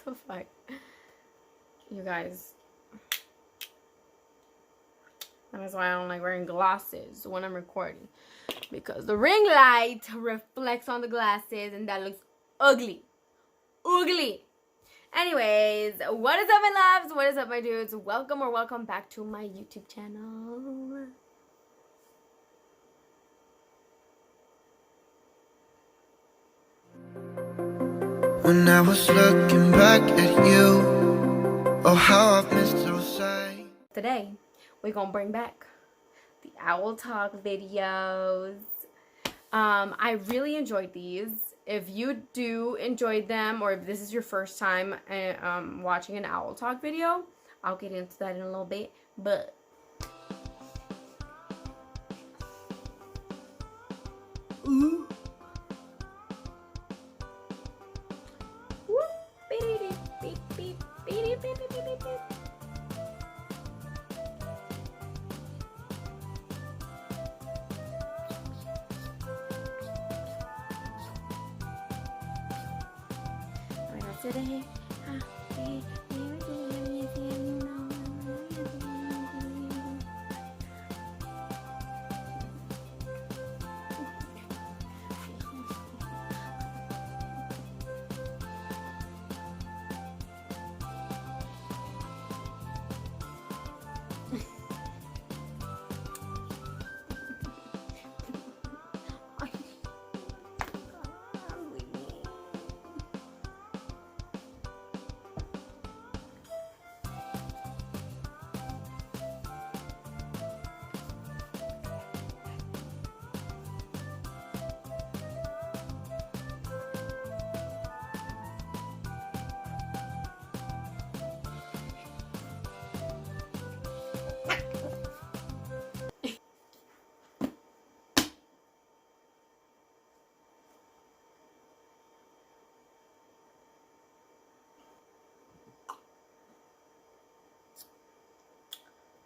the fuck? You guys. That is why I don't like wearing glasses when I'm recording. Because the ring light reflects on the glasses and that looks ugly. Ugly. Anyways, what is up, my loves? What is up, my dudes? Welcome or welcome back to my YouTube channel. When I was looking back at you, oh how I've missed those sights. Today, we're gonna bring back the Owl Talk videos. I really enjoyed these. If you do enjoy them, or if this is your first time watching an Owl Talk video, I'll get into that in a little bit. But ooh. Today,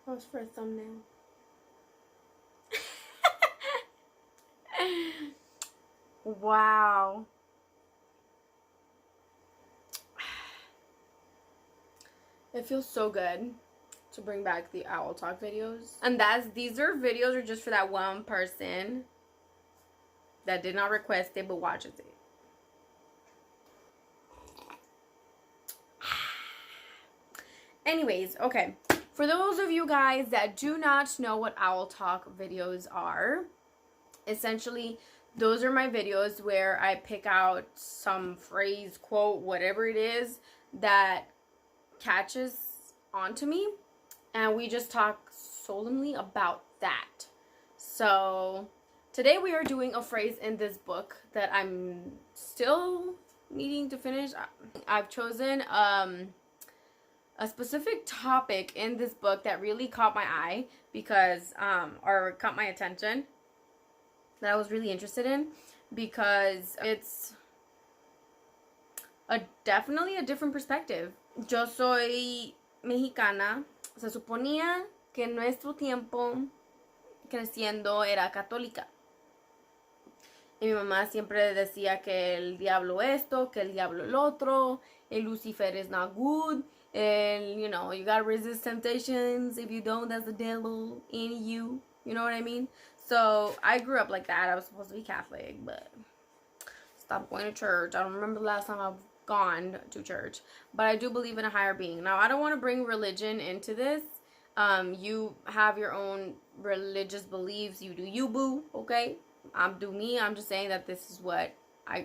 that was for a thumbnail. Wow. It feels so good to bring back the Owl Talk videos. And these videos are just for that one person that did not request it but watches it. Anyways, okay. For those of you guys that do not know what Owl Talk videos are, essentially, those are my videos where I pick out some phrase, quote, whatever it is that catches onto me, and we just talk solemnly about that. So today we are doing a phrase in this book that I'm still needing to finish. I've chosen a specific topic in this book that really caught my eye because or caught my attention, that I was really interested in, because it's definitely a different perspective. Yo soy mexicana. Se suponía que en nuestro tiempo creciendo era católica. Y mi mamá siempre decía que el diablo esto, que el diablo el otro, el Lucifer is not good, and you know, you gotta resist temptations. If you don't, that's the devil in you. You know what I mean? So I grew up like that. I was supposed to be Catholic, but stopped going to church. I don't remember the last time I've gone to church, but I do believe in a higher being. Now, I don't want to bring religion into this. You have your own religious beliefs. You do you, boo. Okay, I'm do me. I'm just saying that this is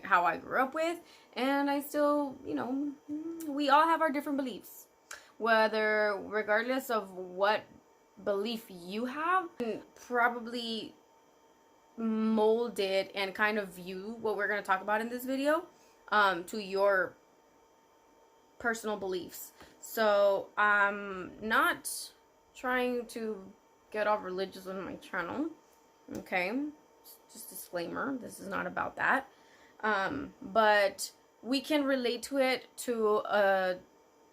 how I grew up with, and I still, you know, we all have our different beliefs, regardless of what belief you have, and probably mold it and kind of view what we're going to talk about in this video to your personal beliefs. So I'm not trying to get all religious on my channel, okay? Just disclaimer, this is not about that. But we can relate to it to a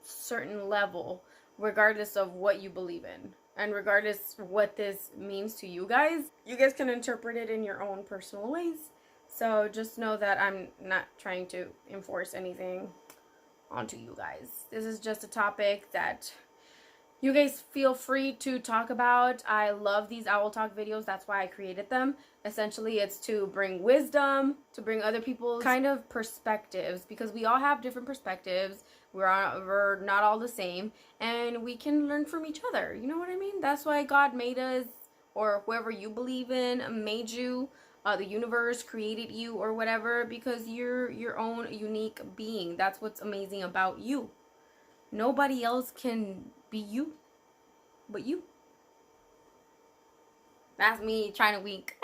certain level, regardless of what you believe in, and regardless of what this means to you guys. You guys can interpret it in your own personal ways. So just know that I'm not trying to enforce anything onto you guys. This is just a topic that you guys feel free to talk about. I love these Owl Talk videos. That's why I created them. Essentially, it's to bring wisdom, to bring other people's kind of perspectives, because we all have different perspectives. We're not all the same, and we can learn from each other. You know what I mean? That's why God made us, or whoever you believe in made you. The universe created you, or whatever, because you're your own unique being. That's what's amazing about you. Nobody else can be you but you. That's me trying to wink.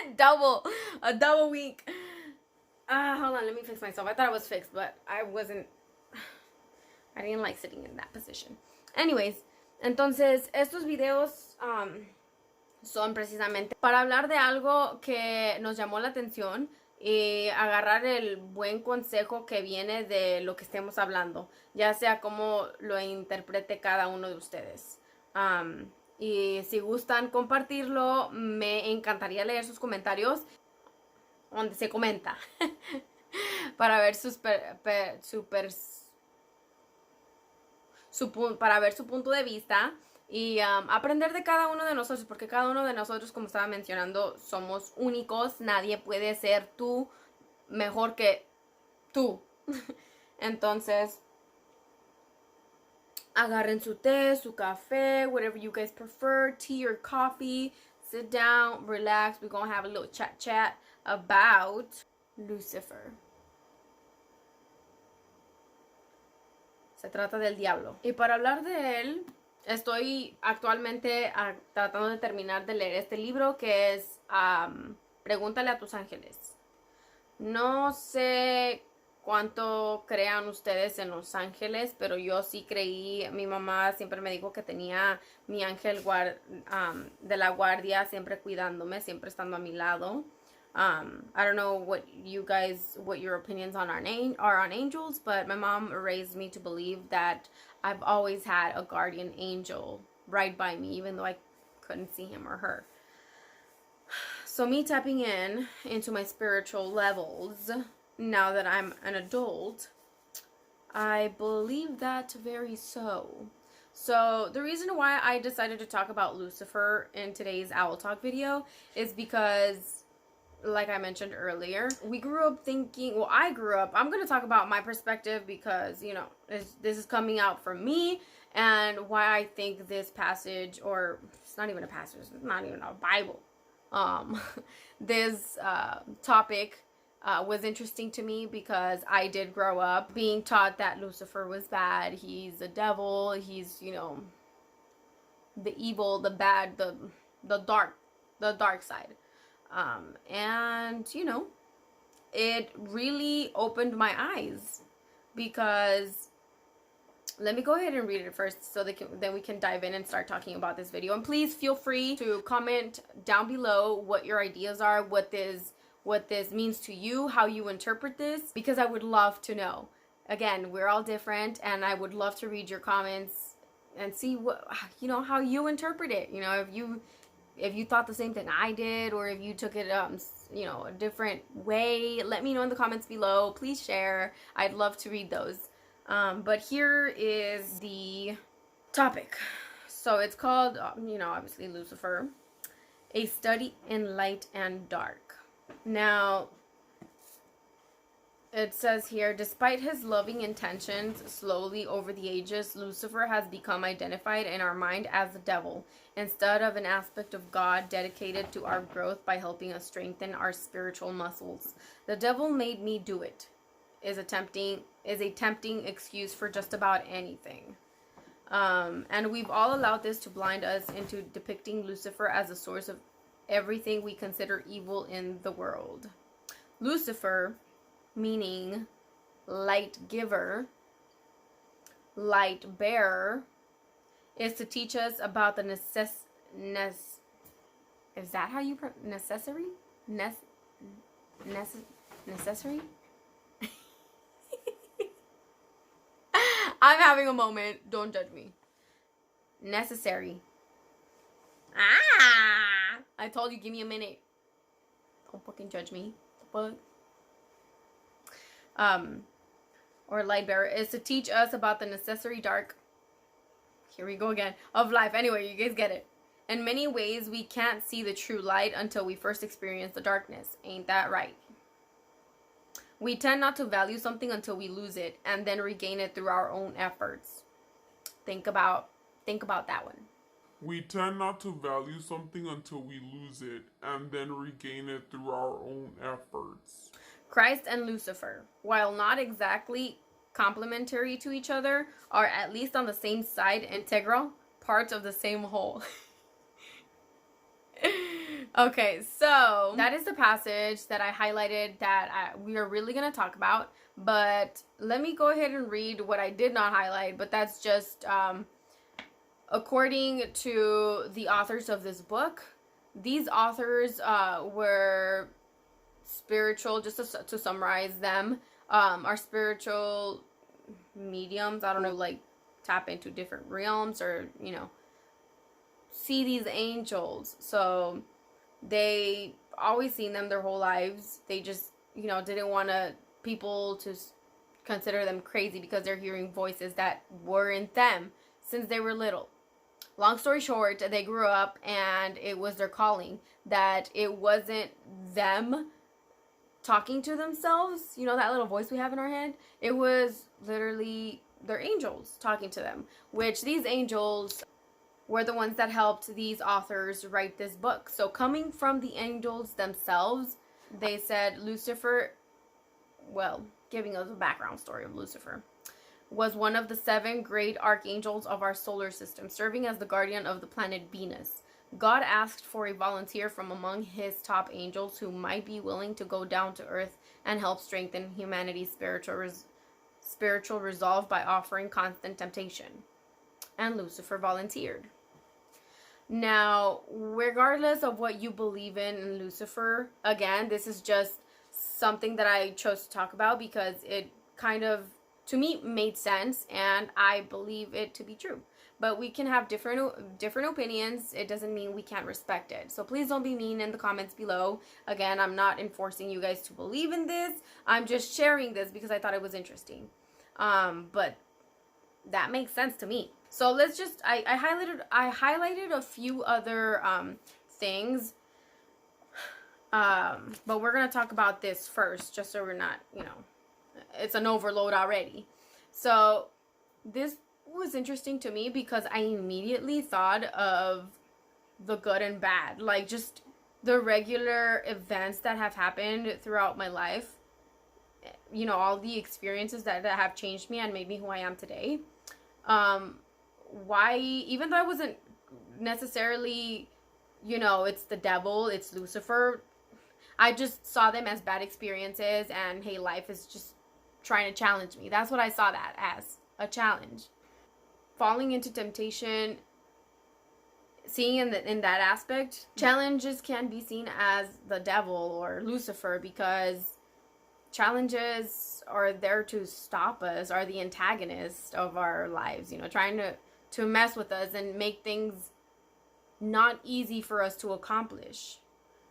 A double wink. Hold on, let me fix myself. I thought I was fixed, but I wasn't. I didn't like sitting in that position. Anyways, entonces estos videos son precisamente para hablar de algo que nos llamó la atención y agarrar el buen consejo que viene de lo que estemos hablando, ya sea como lo interprete cada uno de ustedes. Y si gustan compartirlo, me encantaría leer sus comentarios donde se comenta para ver para ver su punto de vista y aprender de cada uno de nosotros, porque cada uno de nosotros, como estaba mencionando, somos únicos. Nadie puede ser tú mejor que tú. Entonces, agarren su té, su café, whatever you guys prefer, tea or coffee. Sit down, relax. We're gonna have a little chat about Lucifer. Se trata del diablo. Y para hablar de él, estoy actualmente tratando de terminar de leer este libro que es Pregúntale a tus ángeles. No sé cuánto crean ustedes en los ángeles, pero yo sí creí. Mi mamá siempre me dijo que tenía mi ángel de la guardia siempre cuidándome, siempre estando a mi lado. I don't know what your opinions are on angels, but my mom raised me to believe that I've always had a guardian angel right by me, even though I couldn't see him or her. So me tapping into my spiritual levels, now that I'm an adult, I believe that very so. So the reason why I decided to talk about Lucifer in today's Owl Talk video is because, like I mentioned earlier, we grew up thinking, well, I grew up, I'm going to talk about my perspective because, you know, this is coming out from me and why I think this passage, or it's not even a passage, it's not even a Bible, this topic was interesting to me because I did grow up being taught that Lucifer was bad. He's a devil. He's, you know, the evil, the bad, the dark side. And, you know, it really opened my eyes because, let me go ahead and read it first so then we can dive in and start talking about this video. And please feel free to comment down below what your ideas are, what this means to you, how you interpret this, because I would love to know. Again, we're all different, and I would love to read your comments and see what, you know, how you interpret it. You know, if you thought the same thing I did, or if you took it you know, a different way, let me know in the comments below. Please share. I'd love to read those. But here is the topic. So it's called, you know, obviously Lucifer, A Study in Light and Dark. Now, it says here, despite his loving intentions, slowly over the ages, Lucifer has become identified in our mind as the devil, instead of an aspect of God dedicated to our growth by helping us strengthen our spiritual muscles. The devil made me do it is a tempting excuse for just about anything. And we've all allowed this to blind us into depicting Lucifer as a source of everything we consider evil in the world. Lucifer, meaning light giver, light bearer, is to teach us about the is that how you necessary? Necessary? I'm having a moment. Don't judge me. Necessary. I told you, give me a minute. Don't fucking judge me. What? or light bearer, is to teach us about the necessary dark, here we go again, of life. Anyway, you guys get it. In many ways, we can't see the true light until we first experience the darkness. Ain't that right? We tend not to value something until we lose it and then regain it through our own efforts. Think about that one. We tend not to value something until we lose it and then regain it through our own efforts. Christ and Lucifer, while not exactly complementary to each other, are at least on the same side, integral parts of the same whole. Okay, so that is the passage that I highlighted that we are really going to talk about. But let me go ahead and read what I did not highlight, but that's just according to the authors of this book. These authors were spiritual, just to summarize them, are spiritual mediums. I don't know, like tap into different realms or, you know, see these angels. So they always seen them their whole lives. They just, you know, didn't want people to consider them crazy because they're hearing voices that weren't them since they were little. Long story short, they grew up and it was their calling, that it wasn't them talking to themselves, you know, that little voice we have in our head. It was literally their angels talking to them, which these angels were the ones that helped these authors write this book. So coming from the angels themselves, they said Lucifer, well, giving us a background story of Lucifer, was one of the 7 great archangels of our solar system, serving as the guardian of the planet Venus. God asked for a volunteer from among his top angels who might be willing to go down to earth and help strengthen humanity's spiritual resolve by offering constant temptation. And Lucifer volunteered. Now, regardless of what you believe in Lucifer, again, this is just something that I chose to talk about because it kind of, to me, made sense and I believe it to be true. But we can have different opinions. It doesn't mean we can't respect it. So please don't be mean in the comments below. Again, I'm not enforcing you guys to believe in this. I'm just sharing this because I thought it was interesting. But that makes sense to me. So let's just, I highlighted a few other things. But we're going to talk about this first, just so we're not, you know, it's an overload already. So this was interesting to me because I immediately thought of the good and bad, like just the regular events that have happened throughout my life, you know, all the experiences that have changed me and made me who I am today. Why, even though I wasn't necessarily, you know, it's the devil, it's Lucifer, I just saw them as bad experiences and hey, life is just trying to challenge me. That's what I saw that as, a challenge. Falling into temptation, seeing in that aspect, challenges can be seen as the devil or Lucifer because challenges are there to stop us, are the antagonist of our lives, you know, trying to mess with us and make things not easy for us to accomplish.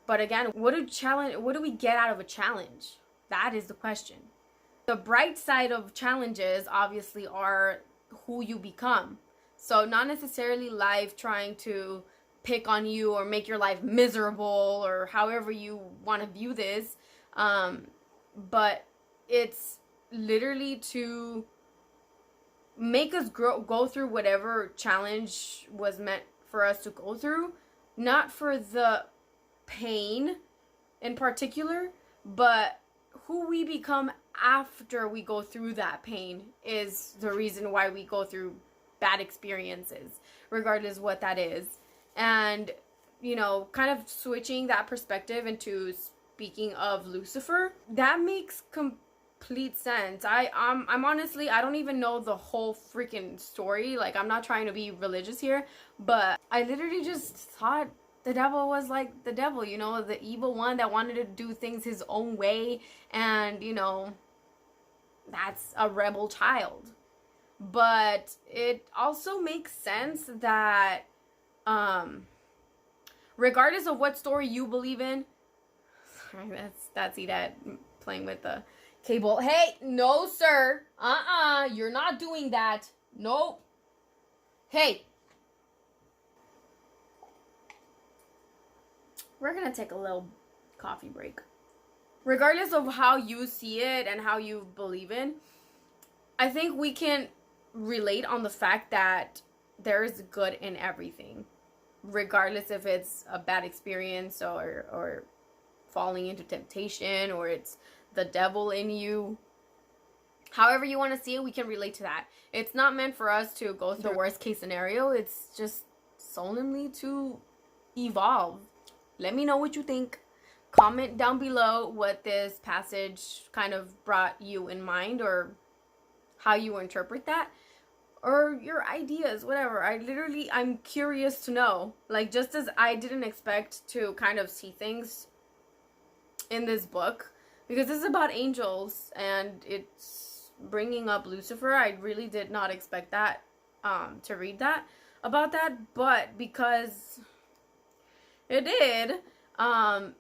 But again, what do we get out of a challenge? That is the question. The bright side of challenges obviously are who you become. So not necessarily life trying to pick on you or make your life miserable or however you want to view this. But it's literally to make us go through whatever challenge was meant for us to go through. Not for the pain in particular, but who we become after we go through that pain is the reason why we go through bad experiences, regardless what that is. And, you know, kind of switching that perspective into speaking of Lucifer, that makes complete sense. I'm honestly, I don't even know the whole freaking story. Like, I'm not trying to be religious here, but I literally just thought the devil was like the devil, you know, the evil one that wanted to do things his own way. And, you know, that's a rebel child. But it also makes sense that regardless of what story you believe in, sorry, that's Yddet playing with the Cable, hey, no, sir. You're not doing that. Nope. Hey. We're gonna take a little coffee break. Regardless of how you see it and how you believe in, I think we can relate on the fact that there is good in everything. Regardless if it's a bad experience or falling into temptation or it's the devil in you. However you want to see it, we can relate to that. It's not meant for us to go through the worst case scenario. It's just solemnly to evolve. Let me know what you think. Comment down below what this passage kind of brought you in mind or how you interpret that. Or your ideas, whatever. I'm curious to know. Like, just as I didn't expect to kind of see things in this book, because this is about angels and it's bringing up Lucifer. I really did not expect that, to read that, about that, but because it did,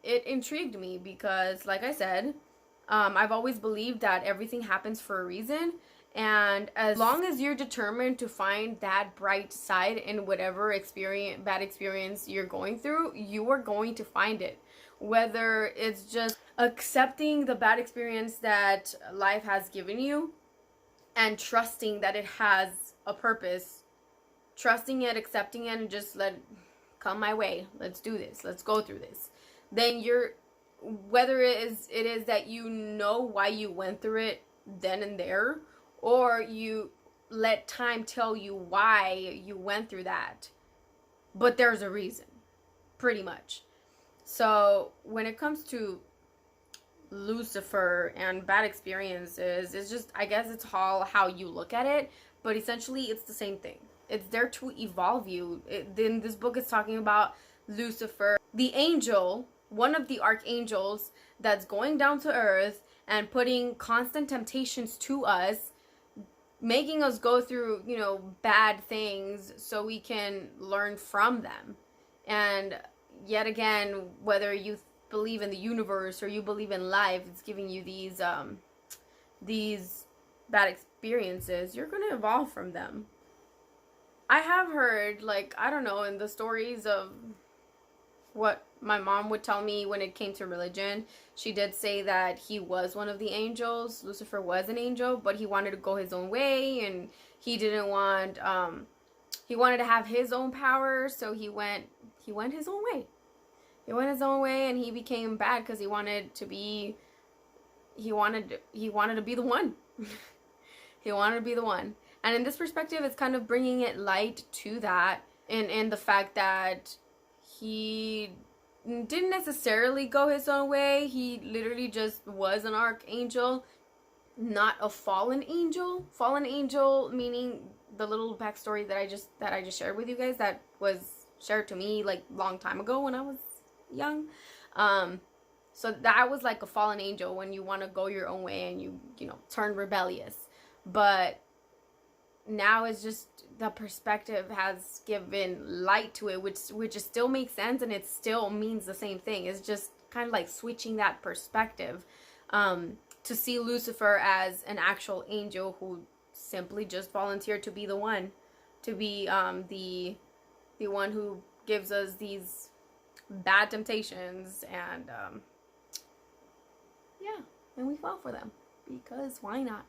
it intrigued me because, like I said, I've always believed that everything happens for a reason. And as long as you're determined to find that bright side in whatever bad experience you're going through, you are going to find it. Whether it's just accepting the bad experience that life has given you and trusting that it has a purpose, trusting it, accepting it, and just let it come my way. Let's do this. Let's go through this. Then whether it is that you know why you went through it then and there, or you let time tell you why you went through that. But there's a reason, pretty much. So when it comes to Lucifer and bad experiences, it's just, I guess it's all how you look at it, but essentially it's the same thing. It's there to evolve you. Then this book is talking about Lucifer, the angel, one of the archangels that's going down to earth and putting constant temptations to us, making us go through, bad things so we can learn from them. And yet again, whether you believe in the universe or you believe in life, it's giving you these bad experiences. You're going to evolve from them. I have heard, I don't know, in the stories of what my mom would tell me when it came to religion, she did say that he was one of the angels. Lucifer was an angel, but he wanted to go his own way, and he didn't want, he wanted to have his own power, so he went his own way. He went his own way, and he became bad because he wanted to be the one. He wanted to be the one. And in this perspective, it's kind of bringing it light to that, in the fact that he didn't necessarily go his own way. He literally just was an archangel, not a fallen angel. Fallen angel meaning the little backstory that I just shared with you guys, that was shared to me long time ago when I was young. So that was like a fallen angel, when you want to go your own way and you turn rebellious. But now it's just the perspective has given light to it, which still makes sense, and it still means the same thing. It's just kind of like switching that perspective, to see Lucifer as an actual angel who simply just volunteered to be the one, the one who gives us these bad temptations, and and we fall for them, because why not?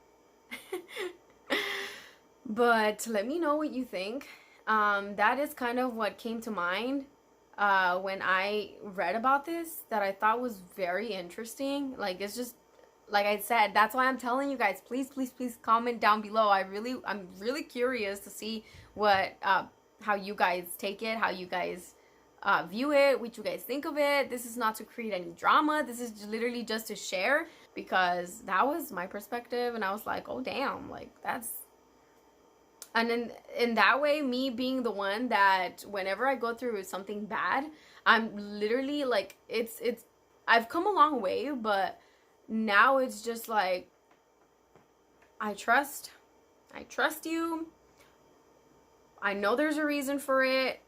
But let me know what you think. That is kind of what came to mind when I read about this, that I thought was very interesting. It's just, like I said, that's why I'm telling you guys, please comment down below. I'm really curious to see what how you guys take it, how you guys view it, what you guys think of it. This is not to create any drama. This is literally just to share, because that was my perspective, and I was like, oh damn, that's. And in that way, me being the one that whenever I go through something bad, I'm literally I've come a long way, but now it's just I trust you. I know there's a reason for it.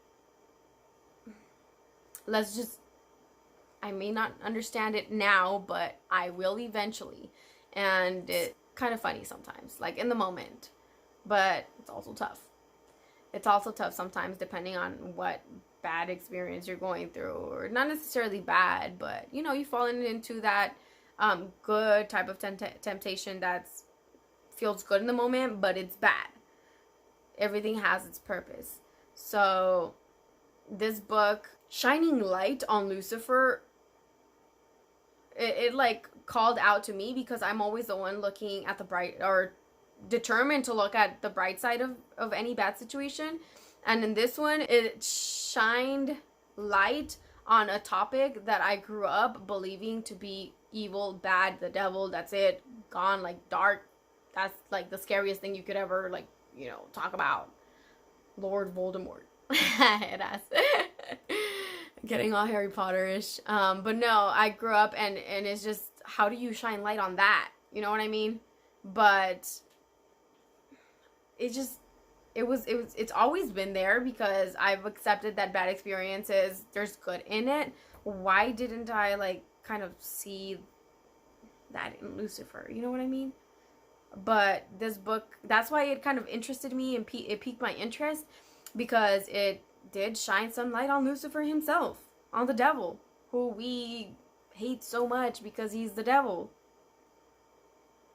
I may not understand it now, but I will eventually. and it's kind of funny sometimes, like in the moment, but it's also tough. It's also tough sometimes depending on what bad experience you're going through, or not necessarily bad, but you know, you fall into that good type of temptation that's feels good in the moment, but it's bad. Everything has its purpose. So this book, shining light on Lucifer, it like called out to me, because I'm always the one looking at the bright, or determined to look at the bright side of any bad situation. And in this one, it shined light on a topic that I grew up believing to be evil, bad, the devil, that's it, gone, like dark. That's like the scariest thing you could ever, like, you know, talk about. Lord Voldemort. Getting all Harry Potter-ish. But no, I grew up and it's just, how do you shine light on that? You know what I mean? But it's always been there, because I've accepted that bad experiences, there's good in it. Why didn't I like kind of see that in Lucifer? You know what I mean? But this book, that's why it kind of interested me, and it piqued my interest, because it did shine some light on Lucifer himself, on the devil, who we hate so much because he's the devil.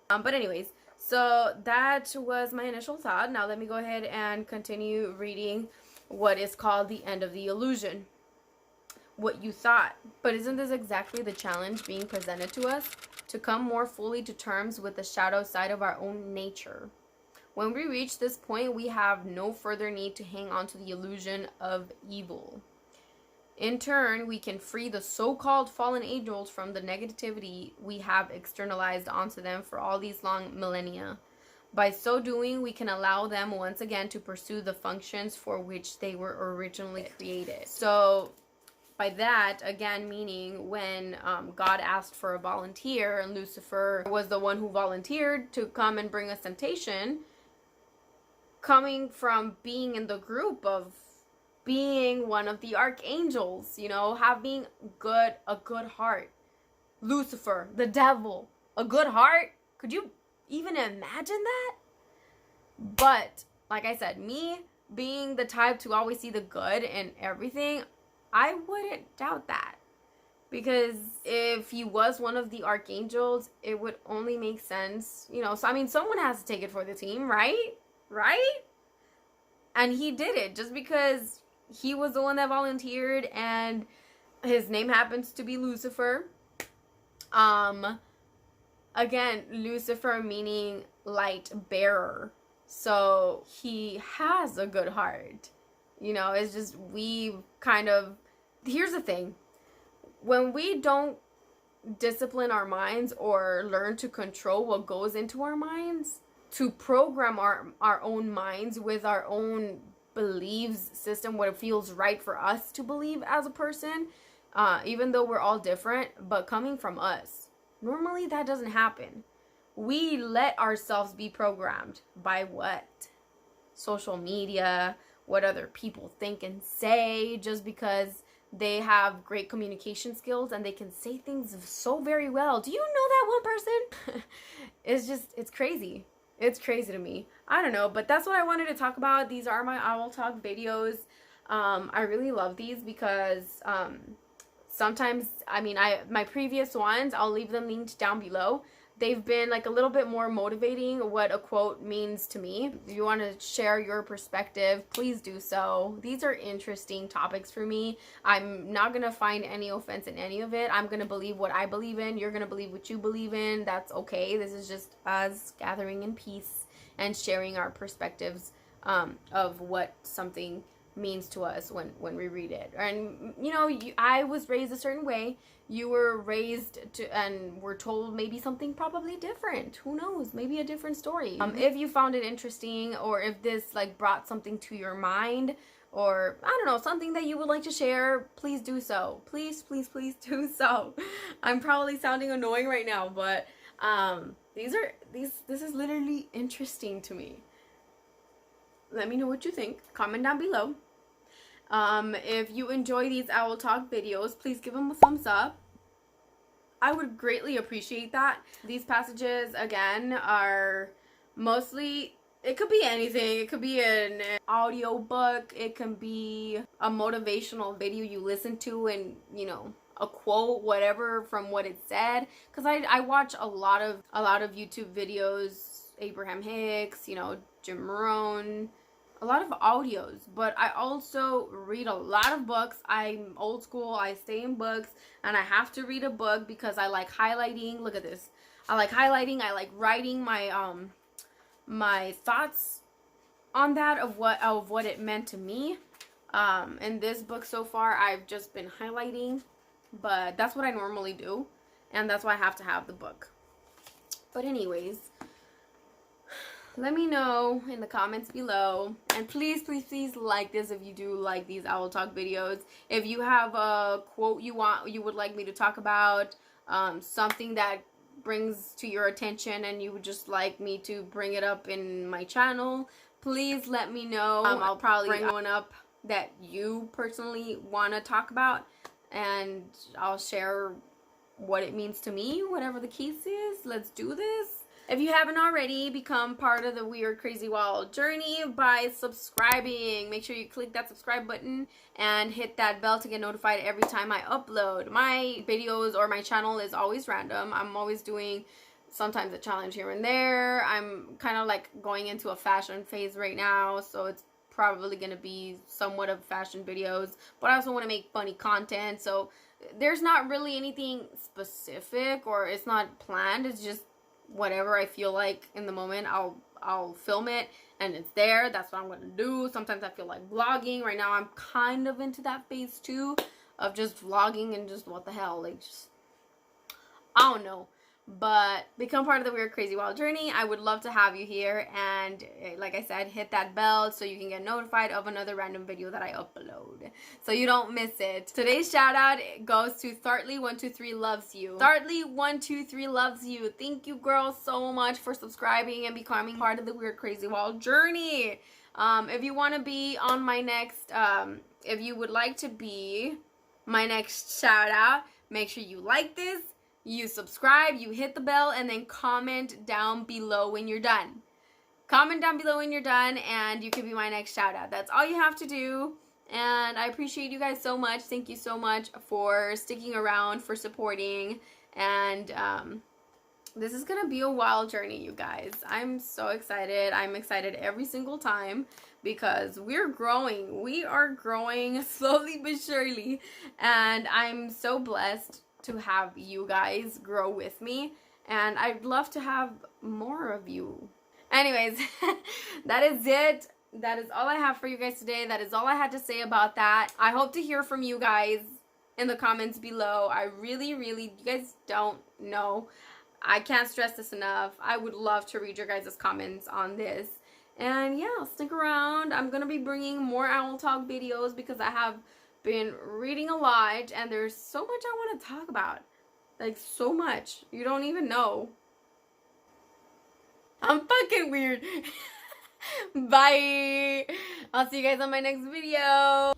But anyways, so that was my initial thought. Now let me go ahead and continue reading what is called The End of the Illusion. What you thought. But isn't this exactly the challenge being presented to us? To come more fully to terms with the shadow side of our own nature. When we reach this point, we have no further need to hang on to the illusion of evil. In turn, we can free the so-called fallen angels from the negativity we have externalized onto them for all these long millennia. By so doing, we can allow them once again to pursue the functions for which they were originally created. So, by that, again, meaning when God asked for a volunteer and Lucifer was the one who volunteered to come and bring us temptation, coming from being in the group of being one of the archangels, you know, having a good heart. Lucifer, the devil, a good heart. Could you even imagine that? But, like I said, me being the type to always see the good in everything, I wouldn't doubt that. Because if he was one of the archangels, it would only make sense, you know. So, I mean, someone has to take it for the team, right? Right? And he did it just because he was the one that volunteered, and his name happens to be Lucifer. Again, Lucifer meaning light bearer. So he has a good heart. You know, it's just we kind of, here's the thing. When we don't discipline our minds or learn to control what goes into our minds, to program our own minds with our own beliefs system, what it feels right for us to believe as a person, even though we're all different, but coming from us. Normally that doesn't happen. We let ourselves be programmed by what? Social media, what other people think and say, just because they have great communication skills and they can say things so very well. Do you know that one person? It's crazy. It's crazy to me. I don't know, but that's what I wanted to talk about. These are my Owl Talk videos. I really love these because sometimes, I mean, my previous ones, I'll leave them linked down below. They've been like a little bit more motivating what a quote means to me. If you want to share your perspective, please do so. These are interesting topics for me. I'm not going to find any offense in any of it. I'm going to believe what I believe in. You're going to believe what you believe in. That's okay. This is just us gathering in peace and sharing our perspectives of what something means to us when we read it. And you know, I was raised a certain way. You were raised to and were told maybe something probably different. Who knows? Maybe a different story. If you found it interesting, or if this like brought something to your mind, or I don't know, something that you would like to share, please do so. Please, please, please do so. I'm probably sounding annoying right now, but this is literally interesting to me. Let me know what you think. Comment down below. If you enjoy these Owl Talk videos, please give them a thumbs up. I would greatly appreciate that. These passages, again, are mostly, it could be anything. It could be an audio book. It can be a motivational video you listen to and, you know, a quote, whatever from what it said. Because I watch a lot of YouTube videos, Abraham Hicks, you know, Jim Rohn, a lot of audios, but I also read a lot of books. I'm old school. I stay in books, and I have to read a book because I like highlighting. Look at this. I like highlighting. I like writing my my thoughts on that of what it meant to me. In this book so far, I've just been highlighting, but that's what I normally do, and that's why I have to have the book. But anyways, let me know in the comments below, and please like this if you do like these owl talk videos. If you have a quote you would like me to talk about, something that brings to your attention and you would just like me to bring it up in my channel, please let me know. I'll probably bring one up that you personally want to talk about, and I'll share what it means to me, whatever the case is. Let's do this. If you haven't already, become part of the Weird Crazy Wild journey by subscribing. Make sure you click that subscribe button and hit that bell to get notified every time I upload. My videos or my channel is always random. I'm always doing sometimes a challenge here and there. I'm kind of like going into a fashion phase right now, so it's probably going to be somewhat of fashion videos, but I also want to make funny content, so there's not really anything specific, or it's not planned. It's just whatever I feel like in the moment. I'll film it and it's there. That's what I'm gonna do. Sometimes I feel like vlogging. Right now I'm kind of into that phase too of just vlogging and just what the hell, like, just I don't know. But become part of the Weird Crazy Wild journey. I would love to have you here, and like I said, hit that bell so you can get notified of another random video that I upload, so you don't miss it. Today's shout out goes to Thartley123 loves you. Thartley123 loves you. Thank you, girl, so much for subscribing and becoming part of the Weird Crazy Wild journey. If you want to be on my next, if you would like to be my next shout out, make sure you like this, you subscribe, you hit the bell, and then comment down below when you're done. Comment down below when you're done, and you can be my next shout out. That's all you have to do, and I appreciate you guys so much. Thank you so much for sticking around, for supporting, and this is gonna be a wild journey, you guys. I'm so excited. I'm excited every single time because we're growing. We are growing slowly but surely, and I'm so blessed to have you guys grow with me, and I'd love to have more of you. Anyways, that is it. That is all I have for you guys today. That is all I had to say about that. I hope to hear from you guys in the comments below. I really, you guys don't know. I can't stress this enough. I would love to read your guys' comments on this. And yeah, stick around. I'm going to be bringing more Owl Talk videos because I have been reading a lot, and there's so much I want to talk about. Like, so much. You don't even know. I'm fucking weird. Bye. I'll see you guys on my next video.